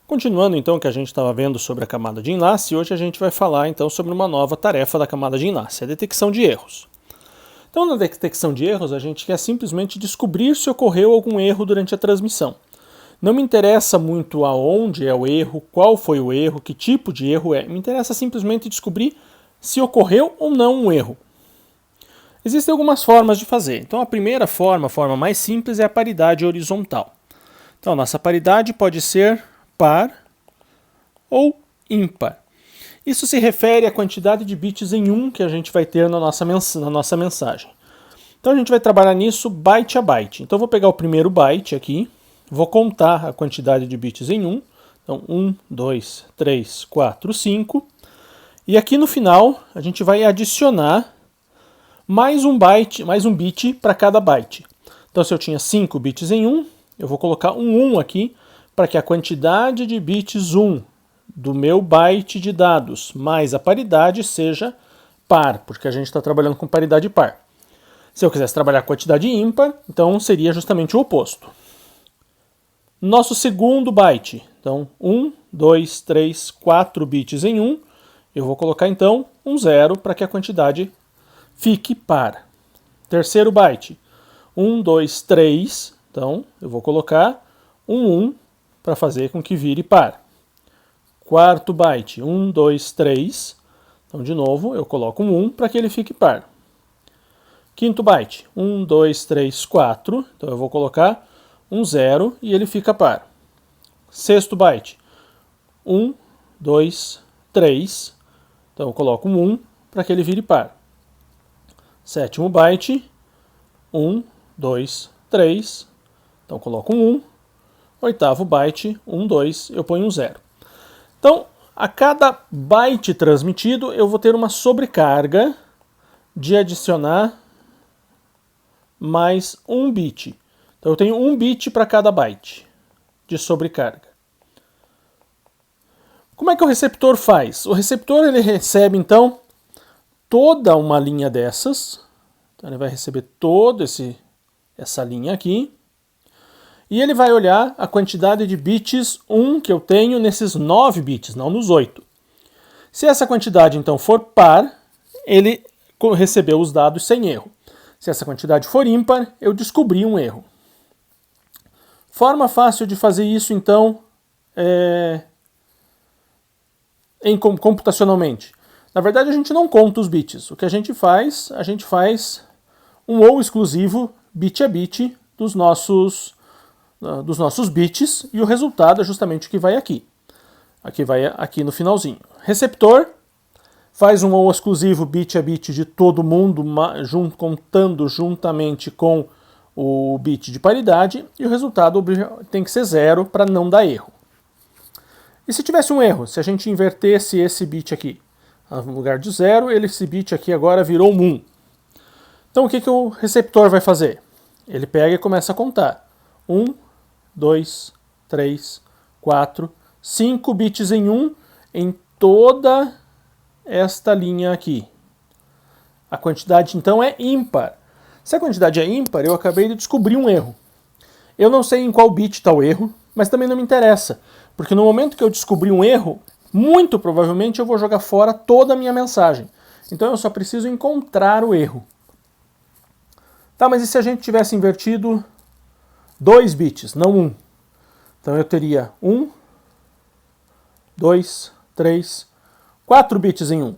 Continuando então o que a gente estava vendo sobre a camada de enlace, hoje a gente vai falar então sobre uma nova tarefa da camada de enlace, a detecção de erros. Então na detecção de erros a gente quer simplesmente descobrir se ocorreu algum erro durante a transmissão. Não me interessa muito aonde é o erro, qual foi o erro, que tipo de erro é, me interessa simplesmente descobrir se ocorreu ou não um erro. Existem algumas formas de fazer. Então a primeira forma, a forma mais simples, é a paridade horizontal. Então nossa paridade pode ser par ou ímpar. Isso se refere à quantidade de bits em 1 que a gente vai ter na nossa mensagem. Então a gente vai trabalhar nisso byte a byte. Então eu vou pegar o primeiro byte aqui, vou contar a quantidade de bits em 1. Então 1, 2, 3, 4, 5. E aqui no final a gente vai adicionar mais um bit para cada byte. Então se eu tinha 5 bits em 1, eu vou colocar um 1 aqui, para que a quantidade de bits 1 do meu byte de dados mais a paridade seja par, porque a gente está trabalhando com paridade par. Se eu quisesse trabalhar com quantidade ímpar, então seria justamente o oposto. Nosso segundo byte, então 1, 2, 3, 4 bits em 1, eu vou colocar então um 0 para que a quantidade fique par. Terceiro byte, 1, 2, 3, então eu vou colocar um 1 para fazer com que vire par. Quarto byte, 1, 2, 3. Então, de novo, eu coloco um 1 para que ele fique par. Quinto byte, 1, 2, 3, 4. Então, eu vou colocar um 0 e ele fica par. Sexto byte, 1, 2, 3. Então, eu coloco um 1 para que ele vire par. Sétimo byte, 1, 2, 3. Então, eu coloco um 1. Oitavo byte, 1, 2, eu ponho um 0. Então, a cada byte transmitido, eu vou ter uma sobrecarga de adicionar mais um bit. Então, eu tenho um bit para cada byte de sobrecarga. Como é que o receptor faz? O receptor ele recebe, então, toda uma linha dessas. Então, ele vai receber toda essa linha aqui. E ele vai olhar a quantidade de bits 1 que eu tenho nesses 9 bits, não nos 8. Se essa quantidade então for par, ele recebeu os dados sem erro. Se essa quantidade for ímpar, eu descobri um erro. Forma fácil de fazer isso então computacionalmente. Na verdade a gente não conta os bits. O que a gente faz um ou exclusivo bit a bit dos nossos bits, e o resultado é justamente o que vai aqui. Vai aqui no finalzinho. Receptor faz um ou exclusivo bit a bit de todo mundo, contando juntamente com o bit de paridade, e o resultado tem que ser 0 para não dar erro. E se tivesse um erro, se a gente invertesse esse bit aqui, no lugar de 0, esse bit aqui agora virou um 1. Então o que o receptor vai fazer? Ele pega e começa a contar. 1, 2, 3, 4, 5 bits em 1 em toda esta linha aqui. A quantidade então é ímpar. Se a quantidade é ímpar, eu acabei de descobrir um erro. Eu não sei em qual bit está o erro, mas também não me interessa, porque no momento que eu descobrir um erro, muito provavelmente eu vou jogar fora toda a minha mensagem. Então eu só preciso encontrar o erro. Tá, mas e se a gente tivesse invertido 2 bits, não 1? Então eu teria 1, 2, 3, 4 bits em 1.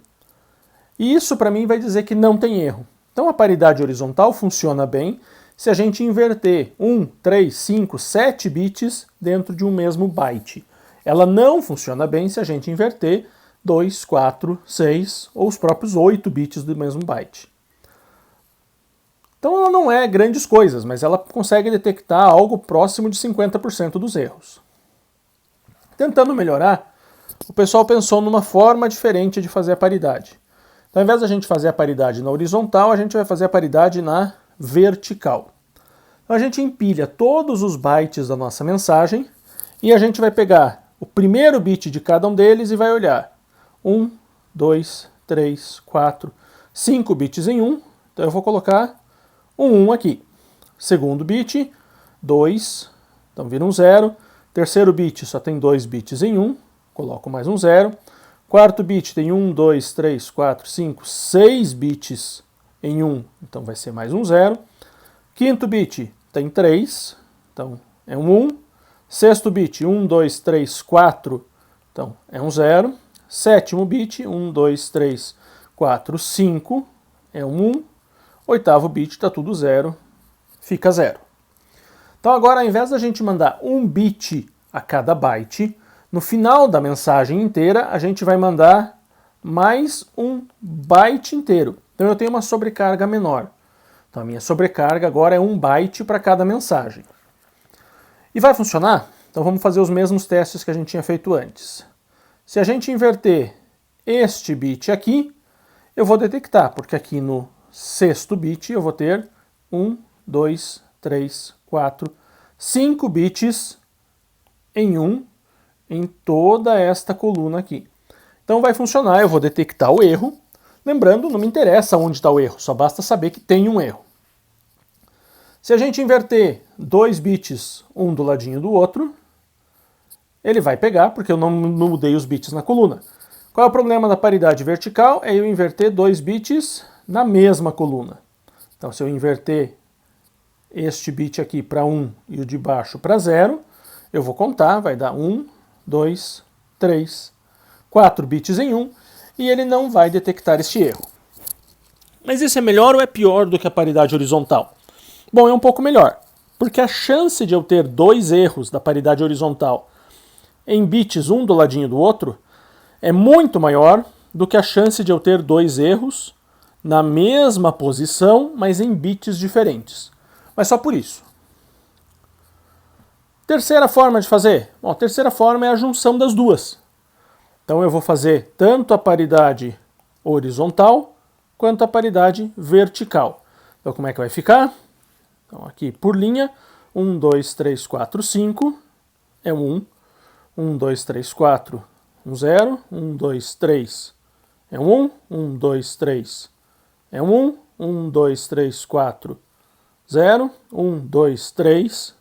E isso para mim vai dizer que não tem erro. Então a paridade horizontal funciona bem se a gente inverter 1, 3, 5, 7 bits dentro de um mesmo byte. Ela não funciona bem se a gente inverter 2, 4, 6 ou os próprios 8 bits do mesmo byte. Então ela não é grandes coisas, mas ela consegue detectar algo próximo de 50% dos erros. Tentando melhorar, o pessoal pensou numa forma diferente de fazer a paridade. Então, ao invés de a gente fazer a paridade na horizontal, a gente vai fazer a paridade na vertical. Então a gente empilha todos os bytes da nossa mensagem e a gente vai pegar o primeiro bit de cada um deles e vai olhar. 1, 2, 3, 4, 5 bits em 1. Então eu vou colocar um 1 aqui. Segundo bit, 2, então vira um 0. Terceiro bit só tem 2 bits em 1, coloco mais um 0. Quarto bit tem 1, 2, 3, 4, 5, 6 bits em 1, então vai ser mais um 0. Quinto bit tem 3, então é um 1. Sexto bit, 1, 2, 3, 4, então é um 0. Sétimo bit, 1, 2, 3, 4, 5, é um 1. Oitavo bit está tudo 0, fica 0. Então agora, ao invés da gente mandar um bit a cada byte, no final da mensagem inteira a gente vai mandar mais um byte inteiro. Então eu tenho uma sobrecarga menor. Então a minha sobrecarga agora é 1 byte para cada mensagem. E vai funcionar? Então vamos fazer os mesmos testes que a gente tinha feito antes. Se a gente inverter este bit aqui, eu vou detectar, porque aqui no sexto bit eu vou ter 1, 2, 3, 4, 5 bits em 1 em toda esta coluna aqui. Então vai funcionar, eu vou detectar o erro. Lembrando, não me interessa onde está o erro, só basta saber que tem um erro. Se a gente inverter 2 bits um do ladinho do outro, ele vai pegar, porque eu não mudei os bits na coluna. Qual é o problema da paridade vertical? É eu inverter 2 bits na mesma coluna. Então, se eu inverter este bit aqui para 1 e o de baixo para 0, eu vou contar, vai dar 1, 2, 3, 4 bits em 1, e ele não vai detectar este erro. Mas isso é melhor ou é pior do que a paridade horizontal? Bom, é um pouco melhor, porque a chance de eu ter 2 erros da paridade horizontal em bits um do ladinho do outro é muito maior do que a chance de eu ter 2 erros na mesma posição, mas em bits diferentes. Mas só por isso. Terceira forma de fazer? Bom, a terceira forma é a junção das duas. Então eu vou fazer tanto a paridade horizontal quanto a paridade vertical. Então como é que vai ficar? Então aqui por linha, 1, 2, 3, 4, 5 é 1. 1, 2, 3, 4, 1, 0. 1, 2, 3 é 1. 1, 2, 3 é 1. 1, 2, 3, 4, 0. 1, 2, 3,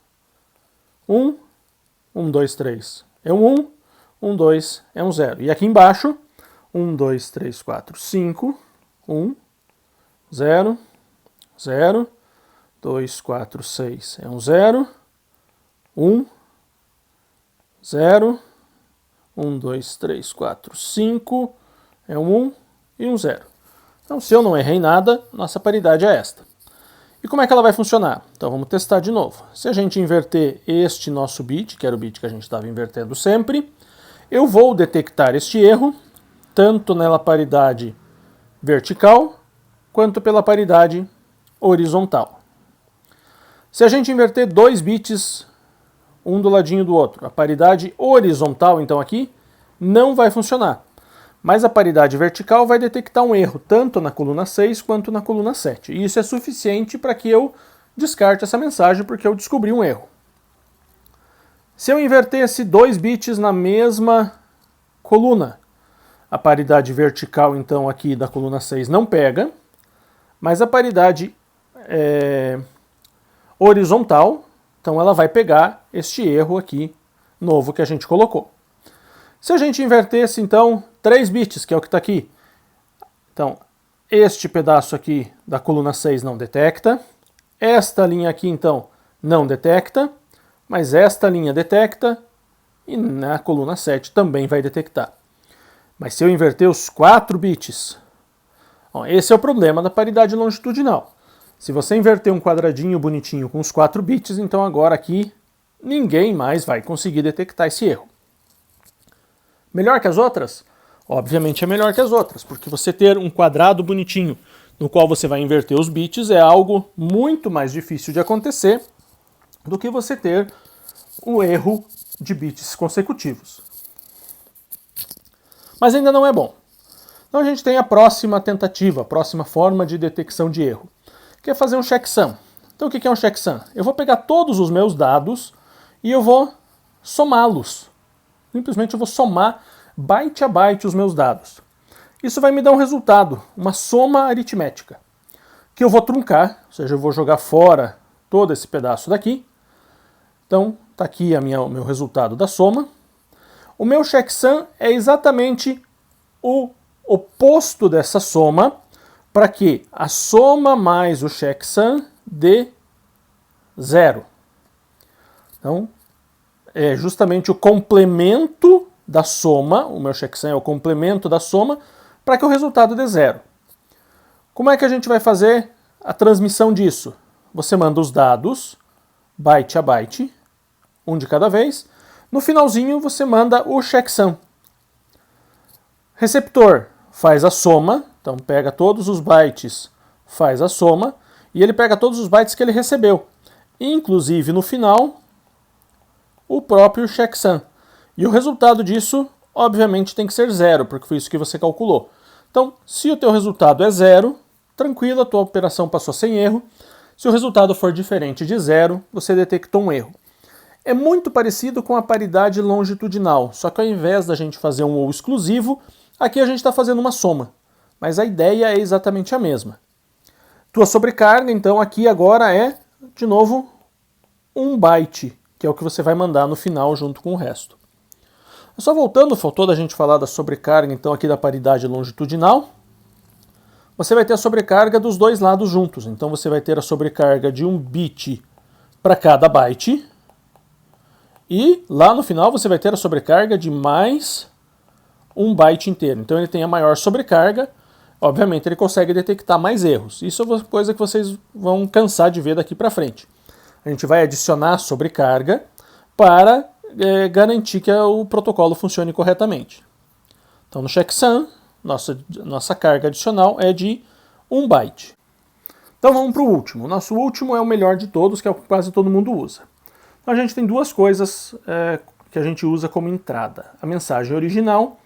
1. 1, 2, 3 é 1. 1, 2 é 1, 0. E aqui embaixo, 1, 2, 3, 4, 5, 1, 0, 0. 2, 4, 6 é um 0, 1, 0, 1, 2, 3, 4, 5 é um 1 e um 0. Então, se eu não errei nada, nossa paridade é esta. E como é que ela vai funcionar? Então vamos testar de novo. Se a gente inverter este nosso bit, que era o bit que a gente estava invertendo sempre, eu vou detectar este erro, tanto pela paridade vertical, quanto pela paridade horizontal. Se a gente inverter 2 bits, um do ladinho do outro, a paridade horizontal, então aqui, não vai funcionar. Mas a paridade vertical vai detectar um erro, tanto na coluna 6 quanto na coluna 7. E isso é suficiente para que eu descarte essa mensagem, porque eu descobri um erro. Se eu invertesse 2 bits na mesma coluna, a paridade vertical, então, aqui da coluna 6 não pega, mas a paridade horizontal, então ela vai pegar este erro aqui novo que a gente colocou. Se a gente invertesse, então, 3 bits, que é o que está aqui, então, este pedaço aqui da coluna 6 não detecta, esta linha aqui, então, não detecta, mas esta linha detecta, e na coluna 7 também vai detectar. Mas se eu inverter os 4 bits, esse é o problema da paridade longitudinal. Se você inverter um quadradinho bonitinho com os 4 bits, então agora aqui ninguém mais vai conseguir detectar esse erro. Melhor que as outras? Obviamente é melhor que as outras, porque você ter um quadrado bonitinho no qual você vai inverter os bits é algo muito mais difícil de acontecer do que você ter o erro de bits consecutivos. Mas ainda não é bom. Então a gente tem a próxima tentativa, a próxima forma de detecção de erro, que é fazer um checksum. Então o que é um checksum? Eu vou pegar todos os meus dados e eu vou somá-los. Simplesmente eu vou somar byte a byte os meus dados. Isso vai me dar um resultado, uma soma aritmética, que eu vou truncar, ou seja, eu vou jogar fora todo esse pedaço daqui. Então, está aqui o meu resultado da soma. O meu checksum é exatamente o oposto dessa soma, para que a soma mais o checksum dê 0. Então, é justamente o complemento da soma, o meu checksum é o complemento da soma, para que o resultado dê 0. Como é que a gente vai fazer a transmissão disso? Você manda os dados, byte a byte, um de cada vez. No finalzinho, você manda o checksum. Receptor faz a soma, então pega todos os bytes, faz a soma, e ele pega todos os bytes que ele recebeu. Inclusive, no final, o próprio checksum. E o resultado disso, obviamente, tem que ser 0, porque foi isso que você calculou. Então, se o teu resultado é 0, tranquilo, a tua operação passou sem erro. Se o resultado for diferente de 0, você detectou um erro. É muito parecido com a paridade longitudinal, só que ao invés da gente fazer um ou exclusivo, aqui a gente está fazendo uma soma. Mas a ideia é exatamente a mesma. Tua sobrecarga, então, aqui agora é, de novo, 1 byte, que é o que você vai mandar no final junto com o resto. Só voltando, faltou da gente falar da sobrecarga, então, aqui da paridade longitudinal. Você vai ter a sobrecarga dos dois lados juntos. Então você vai ter a sobrecarga de 1 bit para cada byte. E lá no final você vai ter a sobrecarga de mais 1 byte inteiro. Então ele tem a maior sobrecarga. Obviamente ele consegue detectar mais erros. Isso é uma coisa que vocês vão cansar de ver daqui para frente. A gente vai adicionar a sobrecarga para garantir que o protocolo funcione corretamente. Então no checksum, nossa carga adicional é de 1 byte. Então vamos para o último. O nosso último é o melhor de todos, que é o que quase todo mundo usa. Então a gente tem duas coisas que a gente usa como entrada. A mensagem original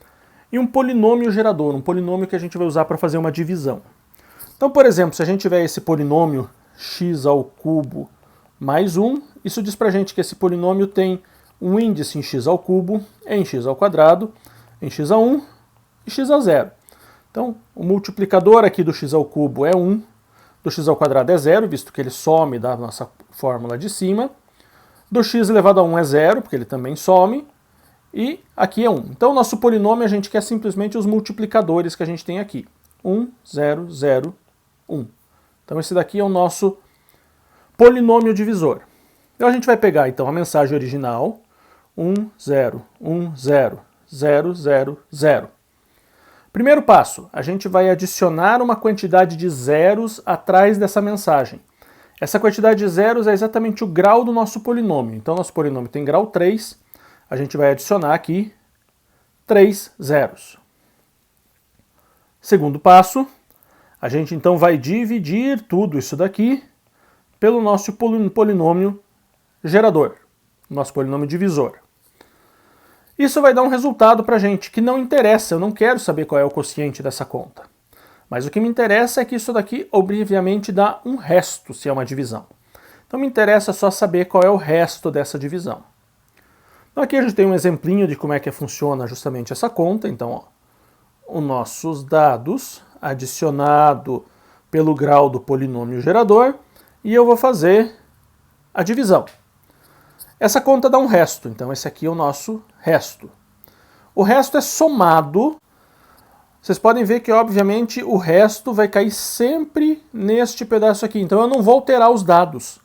e um polinômio gerador, um polinômio que a gente vai usar para fazer uma divisão. Então, por exemplo, se a gente tiver esse polinômio x ao cubo mais 1, isso diz para a gente que esse polinômio tem um índice em x ao cubo, em x ao quadrado, em x a 1 e x a 0. Então, o multiplicador aqui do x ao cubo é 1, do x ao quadrado é 0, visto que ele some da nossa fórmula de cima. Do x elevado a 1 é 0, porque ele também some, e aqui é 1. Então, o nosso polinômio a gente quer simplesmente os multiplicadores que a gente tem aqui. 1, 0, 0, 1. Então, esse daqui é o nosso polinômio divisor. Então, a gente vai pegar então a mensagem original, 1, 0, 1, 0, 0, 0, 0. Primeiro passo, a gente vai adicionar uma quantidade de zeros atrás dessa mensagem. Essa quantidade de zeros é exatamente o grau do nosso polinômio. Então, nosso polinômio tem grau 3, a gente vai adicionar aqui 3 zeros. Segundo passo, a gente então vai dividir tudo isso daqui pelo nosso polinômio gerador, nosso polinômio divisor. Isso vai dar um resultado para a gente que não interessa, eu não quero saber qual é o quociente dessa conta. Mas o que me interessa é que isso daqui, obviamente, dá um resto, se é uma divisão. Então me interessa só saber qual é o resto dessa divisão. Então aqui a gente tem um exemplinho de como é que funciona justamente essa conta. Então, ó, os nossos dados adicionado pelo grau do polinômio gerador, e eu vou fazer a divisão. Essa conta dá um resto, então esse aqui é o nosso resto. O resto é somado. Vocês podem ver que, obviamente, o resto vai cair sempre neste pedaço aqui. Então eu não vou alterar os dados.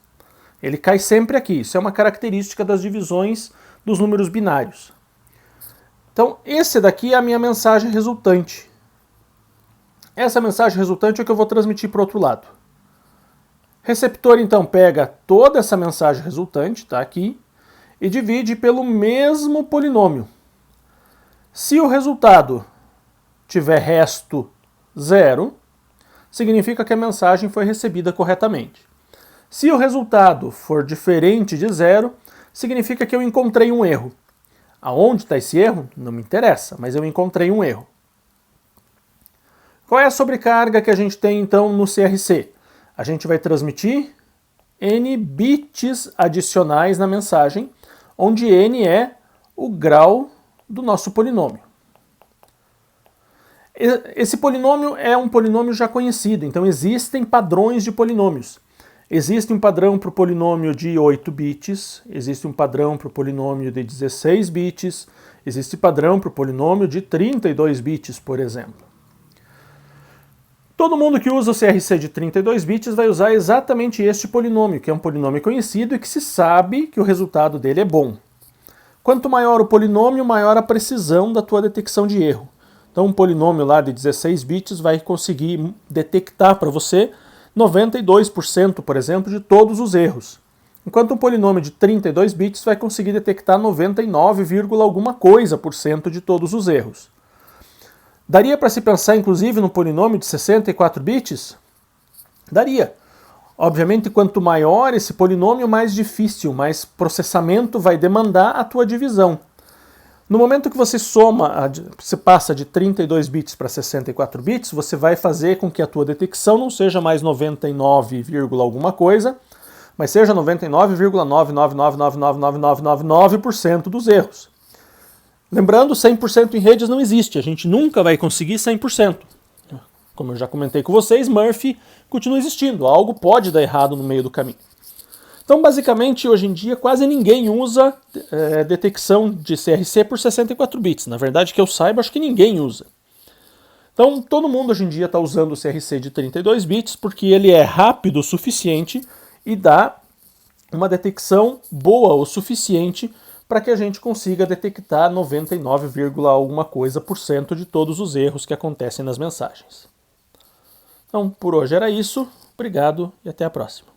Ele cai sempre aqui. Isso é uma característica das divisões dos números binários. Então esse daqui é a minha mensagem resultante. Essa mensagem resultante é o que eu vou transmitir para o outro lado. Receptor, então, pega toda essa mensagem resultante, está aqui, e divide pelo mesmo polinômio. Se o resultado tiver resto 0, significa que a mensagem foi recebida corretamente. Se o resultado for diferente de 0, significa que eu encontrei um erro. Aonde está esse erro? Não me interessa, mas eu encontrei um erro. Qual é a sobrecarga que a gente tem, então, no CRC? A gente vai transmitir n bits adicionais na mensagem, onde n é o grau do nosso polinômio. Esse polinômio é um polinômio já conhecido, então existem padrões de polinômios. Existe um padrão para o polinômio de 8 bits, existe um padrão para o polinômio de 16 bits, existe padrão para o polinômio de 32 bits, por exemplo. Todo mundo que usa o CRC de 32 bits vai usar exatamente este polinômio, que é um polinômio conhecido e que se sabe que o resultado dele é bom. Quanto maior o polinômio, maior a precisão da tua detecção de erro. Então um polinômio lá de 16 bits vai conseguir detectar para você 92%, por exemplo, de todos os erros. Enquanto um polinômio de 32 bits vai conseguir detectar 99, alguma coisa por cento de todos os erros. Daria para se pensar, inclusive, no polinômio de 64 bits? Daria. Obviamente, quanto maior esse polinômio, mais difícil, mais processamento vai demandar a tua divisão. No momento que você você passa de 32 bits para 64 bits, você vai fazer com que a tua detecção não seja mais 99, alguma coisa, mas seja 99,9999999% dos erros. Lembrando, 100% em redes não existe, a gente nunca vai conseguir 100%. Como eu já comentei com vocês, Murphy continua existindo, algo pode dar errado no meio do caminho. Então, basicamente, hoje em dia, quase ninguém usa detecção de CRC por 64 bits. Na verdade, que eu saiba, acho que ninguém usa. Então, todo mundo hoje em dia está usando o CRC de 32 bits porque ele é rápido o suficiente e dá uma detecção boa o suficiente para que a gente consiga detectar 99, alguma coisa por cento de todos os erros que acontecem nas mensagens. Então, por hoje era isso. Obrigado e até a próxima.